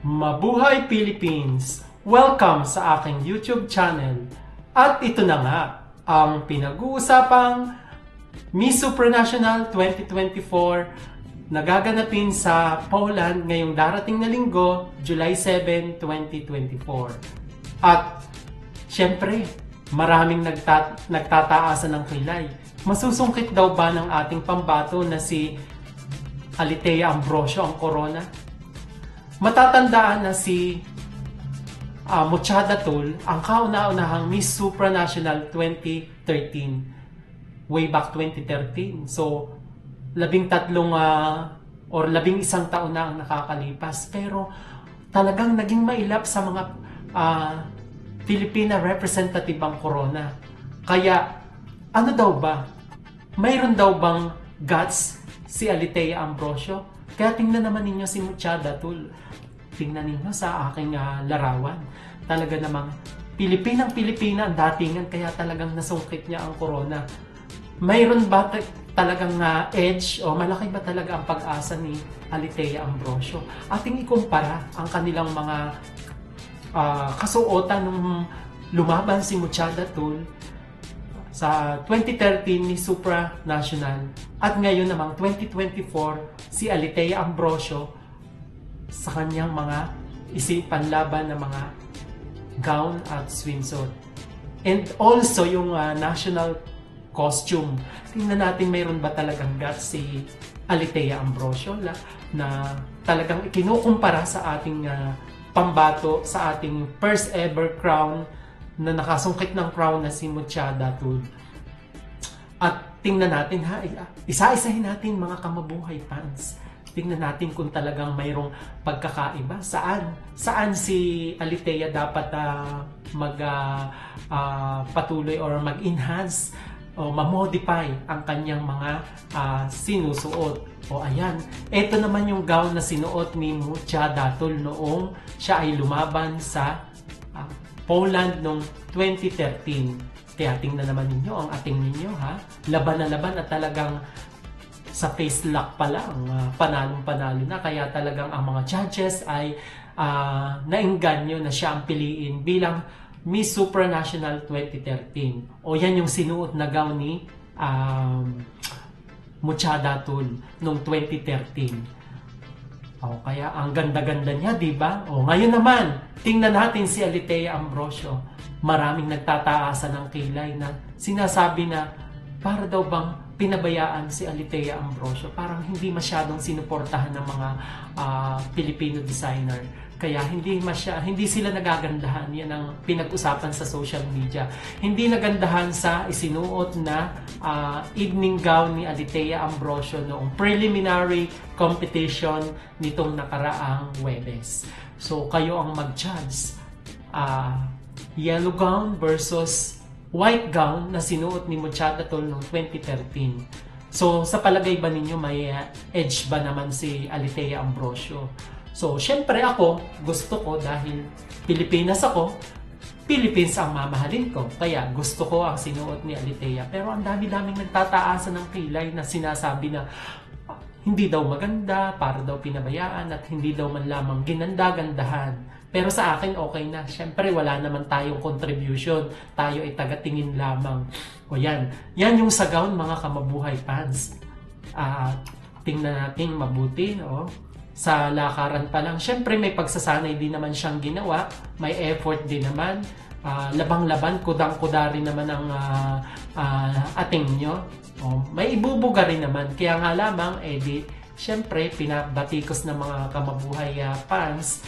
Mabuhay Philippines! Welcome sa aking YouTube channel. At ito na nga, ang pinag-uusapang Miss Supranational 2024 nagaganapin sa Poland ngayong darating na linggo, July 7, 2024. At syempre, maraming nagtataasan ng kilay. Masusungkit daw ba ng ating pambato na si Alethea Ambrosio ang corona? Matatandaan na si Muchada Tul ang kauna-unahang Miss Supranational 2013, way back 2013. So, 11 or 11 taon na ang nakakalipas. Pero talagang naging mailap sa mga Filipina representative ang corona. Kaya, ano daw ba? Mayroon daw bang guts si Alethea Ambrosio? Kaya tingnan naman ninyo si Muchada Tul. Tingnan ninyo sa aking larawan. Talaga namang Pilipinang-Pilipina ang datingan, kaya talagang nasungkit niya ang corona. Mayroon ba talagang edge o malaki ba talaga ang pag-asa ni Alethea Ambrosio? Ating ikumpara ang kanilang mga kasuotan nung lumaban si Muchada Tul sa 2013 ni Supranational at ngayon namang 2024 si Alethea Ambrosio sa kanyang mga isipan laban na mga gown at swimsuit. And also yung national costume. Tingnan natin mayroon ba talagang guts si Alethea Ambrosio na talagang ikinukumpara sa ating pambato, sa ating first ever crown na nakasungkit ng crown na si Muchada Tul. At tingnan natin isa-isahin natin mga kamabuhay fans. Tingnan natin kung talagang mayroong pagkakaiba. Saan si Alethea dapat patuloy or mag-enhance o ma-modify ang kanyang mga sinusuot. O ayan, ito naman yung gown na sinuot ni Muchada Tul noong siya ay lumaban sa Poland noong 2013. Kaya tingnan naman ninyo ang ating ninyo laban na laban at talagang sa face lock pa lang, panalong-panalo na. Kaya talagang ang mga judges ay naengganyo na siya ang piliin bilang Miss Supranational 2013. O yan yung sinuot na gown ni Muchada Tul noong 2013. O kaya ang ganda-ganda niya, di ba? O ngayon naman, tingnan natin si Alethea Ambrosio. Maraming nagtataasan ng kilay na sinasabi na para daw bang pinabayaan si Alethea Ambrosio. Parang hindi masyadong sinuportahan ng mga Filipino designer. Kaya hindi sila nagagandahan. Yan ang pinag-usapan sa social media. Hindi nagandahan sa isinuot na evening gown ni Alethea Ambrosio noong preliminary competition nitong nakaraang Huwebes. So kayo ang mag-judge. Yellow gown versus white gown na sinuot ni Muchada Tul noong 2013. So, sa palagay ba ninyo may edge ba naman si Alethea Ambrosio? So, syempre ako, gusto ko dahil Pilipinas ako, Philippines ang mamahalin ko. Kaya gusto ko ang sinuot ni Alethea. Pero ang dami-daming nagtataasan ng kilay na sinasabi na hindi daw maganda, para daw pinabayaan at hindi daw man lamang ginanda-gandahan. Pero sa akin, okay na. Siyempre, wala naman tayong contribution. Tayo ay tagatingin lamang. O yan. Yan yung sa gown, mga kamabuhay fans. Tingnan natin mabuti. Sa lakaran pa lang. Siyempre, may pagsasanay din naman siyang ginawa. May effort din naman. Labang-laban, kudang-kuda rin naman ang ating nyo. May ibubuga rin naman. Kaya nga lamang, siyempre, pinabatikos ng mga kamabuhay fans.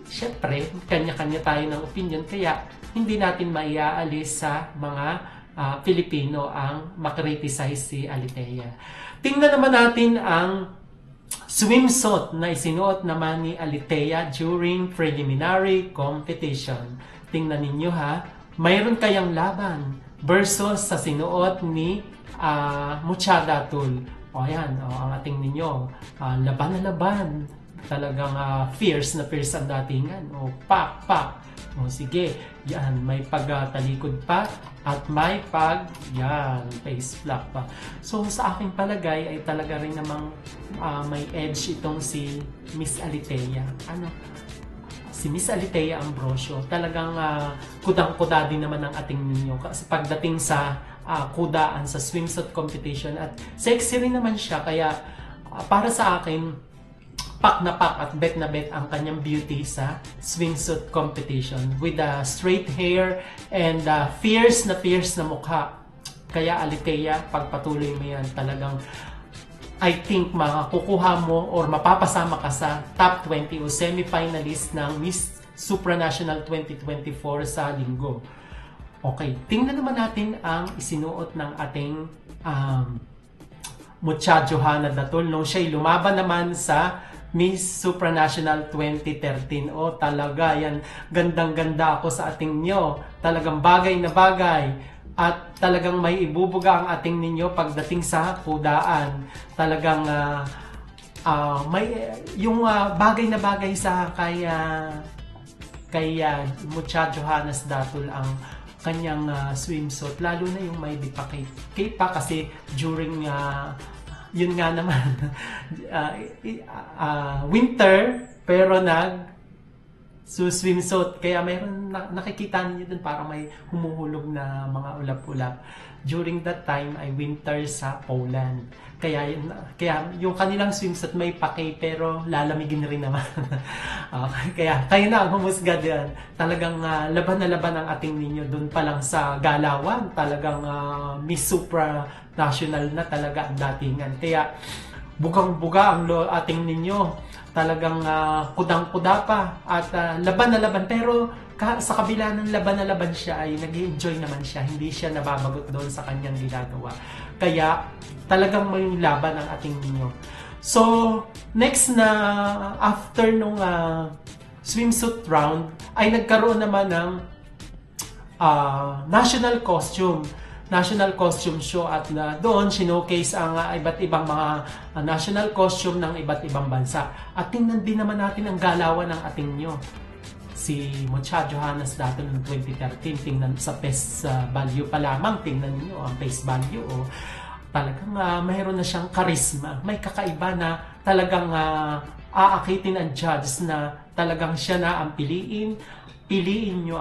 Siyempre, kanya-kanya tayo ng opinion, kaya hindi natin maiaalis sa mga Pilipino ang makriticize si Alethea. Tingnan naman natin ang swimsuit na isinuot naman ni Alethea during preliminary competition. Tingnan ninyo mayroon kayang laban versus sa sinuot ni Muchada Tul. O ayan, ang ating ninyo, laban na laban. talagang fierce ang datingan. O pak. O sige, yan, may pagtalikod pa at may face flap pa. So sa aking palagay ay talaga rin namang may edge itong si Miss Alitea. Si Miss Alitea Ambrosio, talagang kudang-kuda din naman ang ating ninyo kasi pagdating sa kudaan sa swimsuit competition, at sexy rin naman siya, kaya para sa akin pak na pak at bet na bet ang kanyang beauty sa swimsuit competition with straight hair and fierce na mukha. Kaya Alitea, pagpatuloy mo yan, talagang I think makukuha mo or mapapasama ka sa top 20 o semi-finalist ng Miss Supranational 2024 sa linggo. Okay, tingnan naman natin ang isinuot ng ating Muchacho Hana Datul nung siya'y lumaban naman sa Miss Supranational 2013. Talaga yan, gandang-ganda ako sa ating nyo. Talagang bagay na bagay. At talagang may ibubuga ang ating ninyo pagdating sa kudaan. Talagang may yung bagay na bagay sa kay Muchacho Hanas Datul ang kanyang swimsuit, lalo na yung may dipakit pa kasi during yun nga naman winter, pero swimsuit, kaya mayroon nakikita niyo dun parang may humuhulog na mga ulap-ulap. During that time ay winter sa Poland, kaya yung kanilang swimsuit may pake pero lalamigin rin naman. Kaya kayo na ang humusga diyan. Talagang laban na laban ang ating ninyo dun pa lang sa galawan. Talagang Miss Supra National na talaga ang datingan. Kaya bugang-buga ang ating ninyo. Talagang kudang-kuda pa at laban na laban, pero sa kabila ng laban na laban siya ay nag-enjoy naman siya, hindi siya nababagot doon sa kanyang ginagawa. Kaya talagang may laban ang ating ninyo. So next na after nung swimsuit round ay nagkaroon naman ng national costume show, at doon sinocase ang iba't ibang mga national costume ng iba't ibang bansa. At tingnan din naman natin ang galawan ng ating nyo. Si Muchacho Hanas Datul ng 2013, tingnan sa face value pa lamang, tingnan niyo ang face value. Talagang mayroon na siyang charisma, may kakaiba na talagang aakitin ang judges na talagang siya na ang piliin. Piliin nyo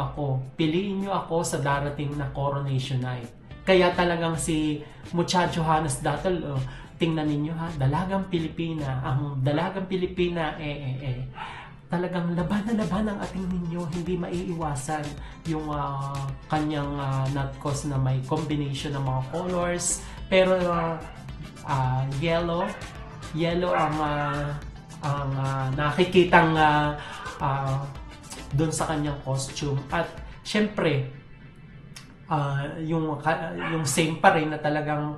ako sa darating na coronation night. Kaya talagang si Muchacho Hanas Datul, tingnan ninyo dalagang Pilipina, ang dalagang Pilipina, talagang laban na laban ang ating ninyo, hindi maiiwasan yung kanyang natkos na may combination ng mga colors, pero yellow ang nakikitang doon sa kanyang costume. At syempre yung same pa rin na talagang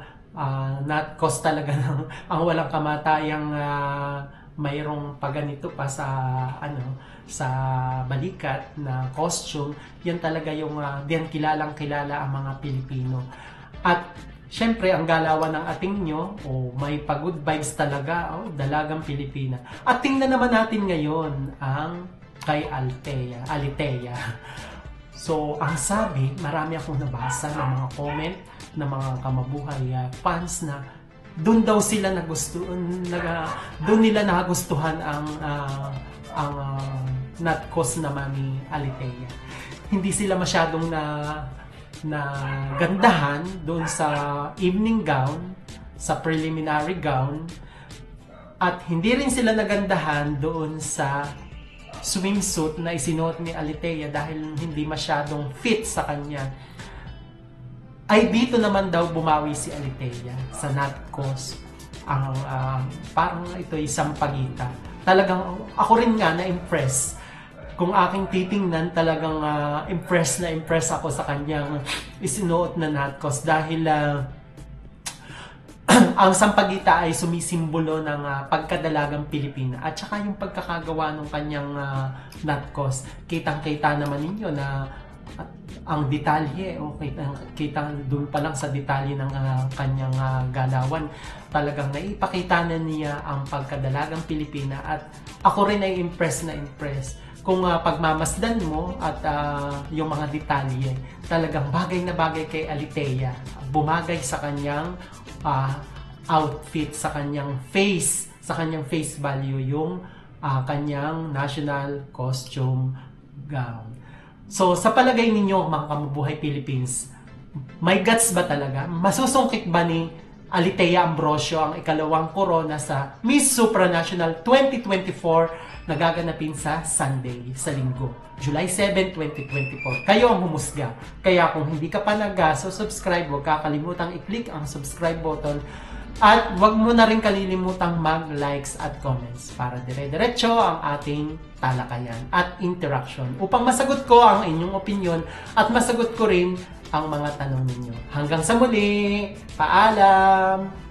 not cause talaga ng ang walang kamatayang mayroong paganito pa sa sa balikat na costume. Yan talaga yung diyan kilalang-kilala ang mga Pilipino. At syempre ang galawan ng ating nyo, may pa-good vibes talaga, dalagang Pilipina. At tingnan naman natin ngayon ang kay Alitea. So, ang sabi, marami akong nabasa ng mga comment ng mga kamabuhay fans na doon daw sila doon nila nagustuhan ang natkos naman ni Alitea. Hindi sila masyadong na gandahan doon sa evening gown, sa preliminary gown, at hindi rin sila nagandahan doon sa swimsuit na isinuot ni Alitea dahil hindi masyadong fit sa kanya. Ay dito naman daw bumawi si Alitea sa natkos. Parang ito isang pagita. Talagang ako rin nga na-impress. Kung aking titingnan, talagang impress ako sa kanyang isinuot na natkos dahil ang sampagita ay sumisimbolo ng pagkadalagang Pilipina at saka yung pagkakagawa ng kanyang natkos. Kitang-kita naman ninyo na At ang detalye, kita doon pa lang sa detalye ng kanyang galawan, talagang naipakita na niya ang pagkadalagang Pilipina at ako rin ay impress na impress. Kung pagmamasdan mo at yung mga detalye, talagang bagay na bagay kay Alitea. Bumagay sa kanyang outfit, sa kanyang face value, yung kanyang national costume gown. So, sa palagay ninyo, mga kamubuhay Philippines, may guts ba talaga? Masusungkit ba ni Alitea Ambrosio ang ikalawang korona sa Miss Supranational 2024 na gaganapin sa Sunday, sa Linggo, July 7, 2024? Kayo ang humusga. Kaya kung hindi ka pa subscribe, huwag kakalimutang i-click ang subscribe button at huwag mo na rin kalilimutang mag-likes at comments para dire-diretso ang ating talakayan at interaction upang masagot ko ang inyong opinion at masagot ko rin ang mga tanong ninyo. Hanggang sa muli, paalam!